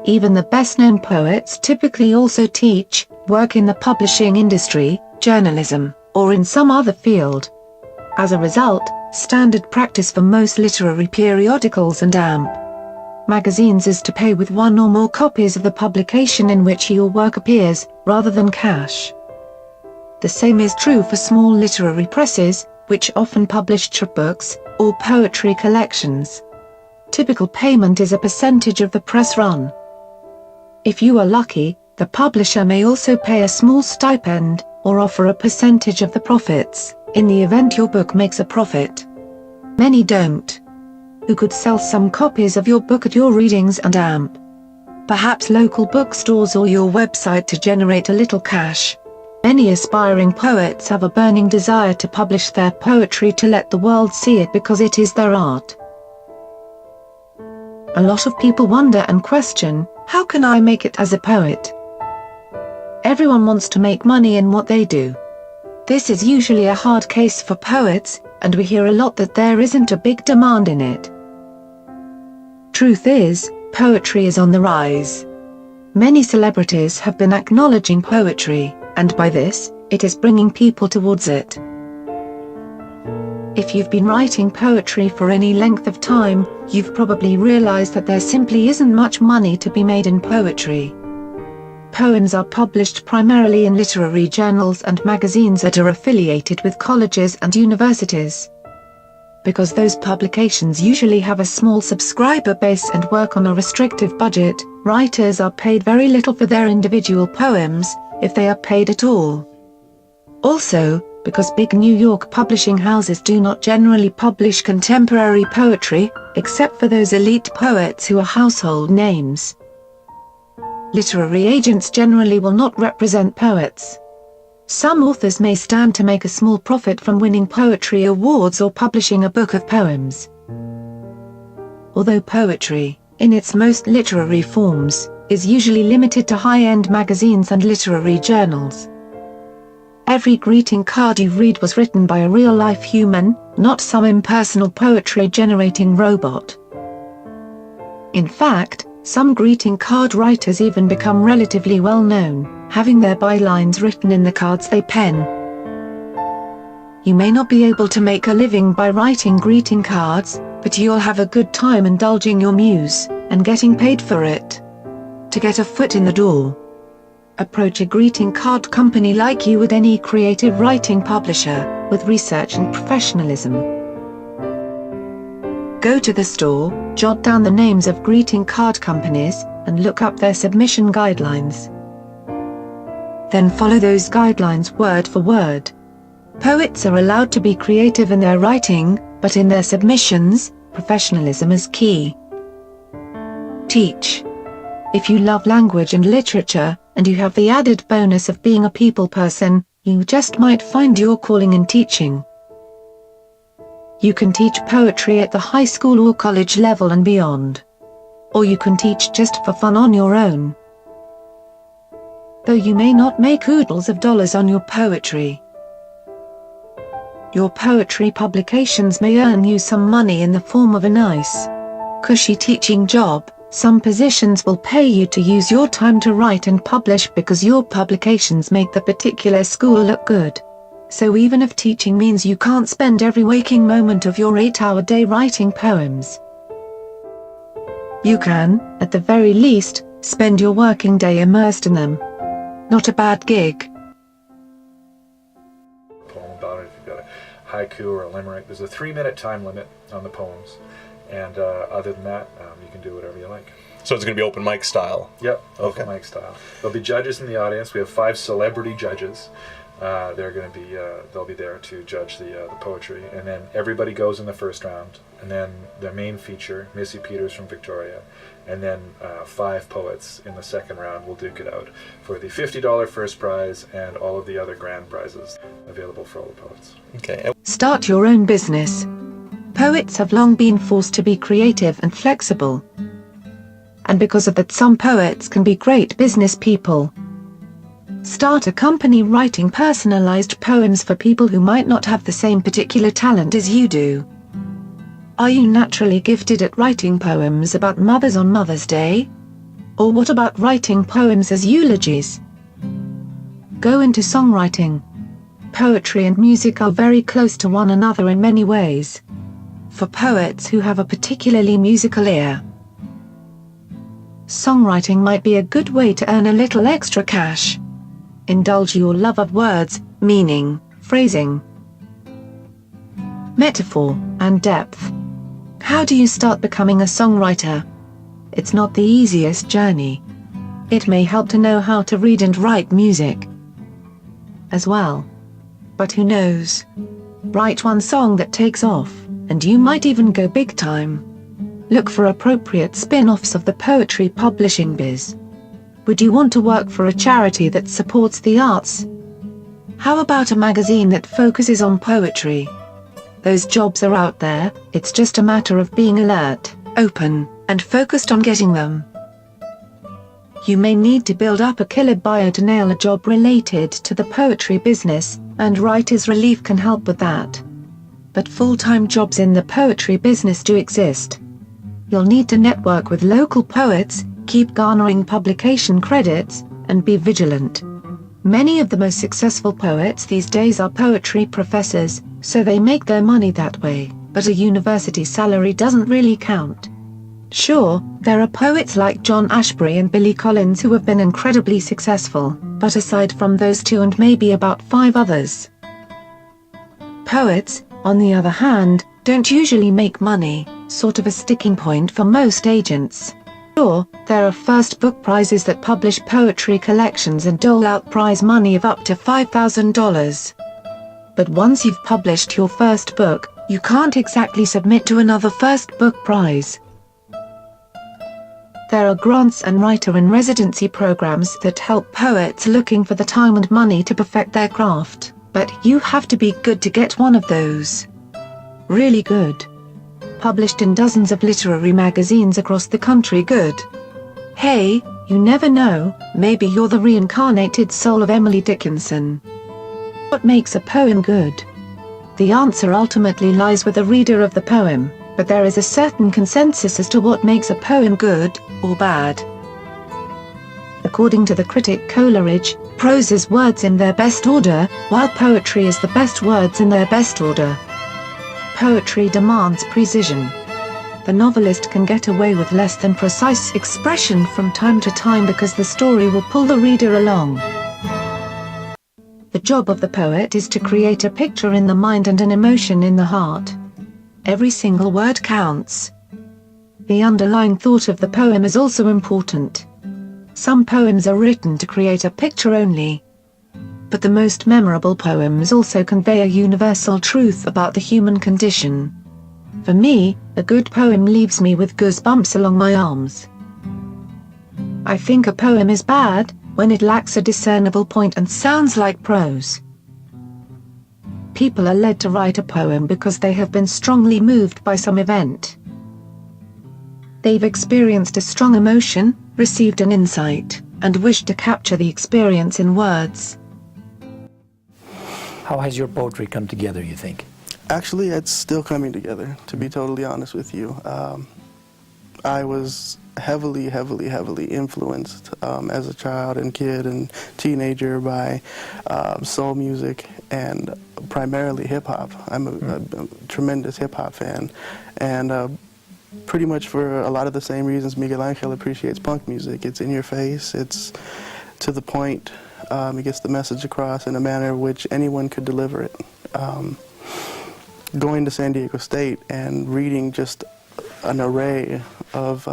Even the best-known poets typically also teach, work in the publishing industry, journalism, or in some other field. As a result, standard practice for most literary periodicals and AMP magazines is to pay with one or more copies of the publication in which your work appears, rather than cash. The same is true for small literary presses, which often publish chapbooks, or poetry collections. Typical payment is a percentage of the press run. If you are lucky, the publisher may also pay a small stipend, or offer a percentage of the profits, in the event your book makes a profit. Many don't. Who could sell some copies of your book at your readings and AMP? Perhaps local bookstores or your website to generate a little cash. Many aspiring poets have a burning desire to publish their poetry to let the world see it because it is their art. A lot of people wonder and question, how can I make it as a poet? Everyone wants to make money in what they do. This is usually a hard case for poets, and we hear a lot that there isn't a big demand in it. Truth is, poetry is on the rise. Many celebrities have been acknowledging poetry, and by this, it is bringing people towards it. If you've been writing poetry for any length of time, you've probably realized that there simply isn't much money to be made in poetry. Poems are published primarily in literary journals and magazines that are affiliated with colleges and universities. Because those publications usually have a small subscriber base and work on a restrictive budget, writers are paid very little for their individual poems, if they are paid at all. Also, because big New York publishing houses do not generally publish contemporary poetry, except for those elite poets who are household names. Literary agents generally will not represent poets. Some authors may stand to make a small profit from winning poetry awards or publishing a book of poems. Although poetry, in its most literary forms, is usually limited to high-end magazines and literary journals. Every greeting card you read was written by a real-life human, not some impersonal poetry-generating robot. In fact, some greeting card writers even become relatively well-known, having their bylines written in the cards they pen. You may not be able to make a living by writing greeting cards, but you'll have a good time indulging your muse, and getting paid for it. To get a foot in the door, approach a greeting card company like you would any creative writing publisher, with research and professionalism. Go to the store, jot down the names of greeting card companies, and look up their submission guidelines. Then follow those guidelines word for word. Poets are allowed to be creative in their writing, but in their submissions, professionalism is key. Teach. If you love language and literature, and you have the added bonus of being a people person, you just might find your calling in teaching. You can teach poetry at the high school or college level and beyond. Or you can teach just for fun on your own. Though you may not make oodles of dollars on your poetry, your poetry publications may earn you some money in the form of a nice, cushy teaching job. Some positions will pay you to use your time to write and publish because your publications make the particular school look good. So even if teaching means you can't spend every waking moment of your 8-hour day writing poems, you can, at the very least, spend your working day immersed in them. Not a bad gig. Poem about it. If you've got a haiku or a limerick, there's a 3-minute time limit on the poems. And other than that, you can do whatever you like. So it's going to be open mic style? Yep, okay. Open mic style. There'll be judges in the audience. We have 5 celebrity judges. They're going to be, they'll be there to judge the poetry. And then everybody goes in the first round. And then the main feature, Missy Peters from Victoria. And then 5 poets in the second round will duke it out for the $50 first prize and all of the other grand prizes available for all the poets. Okay. Start your own business. Poets have long been forced to be creative and flexible. And because of that, some poets can be great business people. Start a company writing personalized poems for people who might not have the same particular talent as you do. Are you naturally gifted at writing poems about mothers on Mother's Day? Or what about writing poems as eulogies? Go into songwriting. Poetry and music are very close to one another in many ways. For poets who have a particularly musical ear, songwriting might be a good way to earn a little extra cash. Indulge your love of words, meaning, phrasing, metaphor, and depth. How do you start becoming a songwriter? It's not the easiest journey. It may help to know how to read and write music as well. But who knows? Write one song that takes off, and you might even go big time. Look for appropriate spin-offs of the poetry publishing biz. Would you want to work for a charity that supports the arts? How about a magazine that focuses on poetry? Those jobs are out there, it's just a matter of being alert, open, and focused on getting them. You may need to build up a killer bio to nail a job related to the poetry business, and Writer's Relief can help with that. But full-time jobs in the poetry business do exist. You'll need to network with local poets, keep garnering publication credits, and be vigilant. Many of the most successful poets these days are poetry professors, so they make their money that way, but a university salary doesn't really count. Sure, there are poets like John Ashbery and Billy Collins who have been incredibly successful, but aside from those two and maybe about 5 others, poets, on the other hand, don't usually make money, sort of a sticking point for most agents. Sure, there are first book prizes that publish poetry collections and dole out prize money of up to $5,000. But once you've published your first book, you can't exactly submit to another first book prize. There are grants and writer-in-residency programs that help poets looking for the time and money to perfect their craft, but you have to be good to get one of those. Really good. Published in dozens of literary magazines across the country. Good. Hey, you never know, maybe you're the reincarnated soul of Emily Dickinson. What makes a poem good? The answer ultimately lies with the reader of the poem, but there is a certain consensus as to what makes a poem good or bad. According to the critic Coleridge, prose is words in their best order, while poetry is the best words in their best order. Poetry demands precision. The novelist can get away with less than precise expression from time to time because the story will pull the reader along. The job of the poet is to create a picture in the mind and an emotion in the heart. Every single word counts. The underlying thought of the poem is also important. Some poems are written to create a picture only. But the most memorable poems also convey a universal truth about the human condition. For me, a good poem leaves me with goosebumps along my arms. I think a poem is bad when it lacks a discernible point and sounds like prose. People are led to write a poem because they have been strongly moved by some event. They've experienced a strong emotion, received an insight, and wished to capture the experience in words. How has your poetry come together, you think? Actually, it's still coming together, to be totally honest with you. I was heavily influenced as a child and kid and teenager by soul music and primarily hip-hop. I'm a tremendous hip-hop fan, and pretty much for a lot of the same reasons Miguel Angel appreciates punk music. It's in your face, it's to the point, it gets the message across in a manner which anyone could deliver it. Going to San Diego State and reading just an array of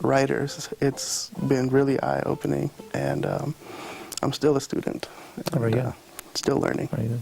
writers, it's been really eye-opening, and I'm still a student. Very good. Still learning. Very good.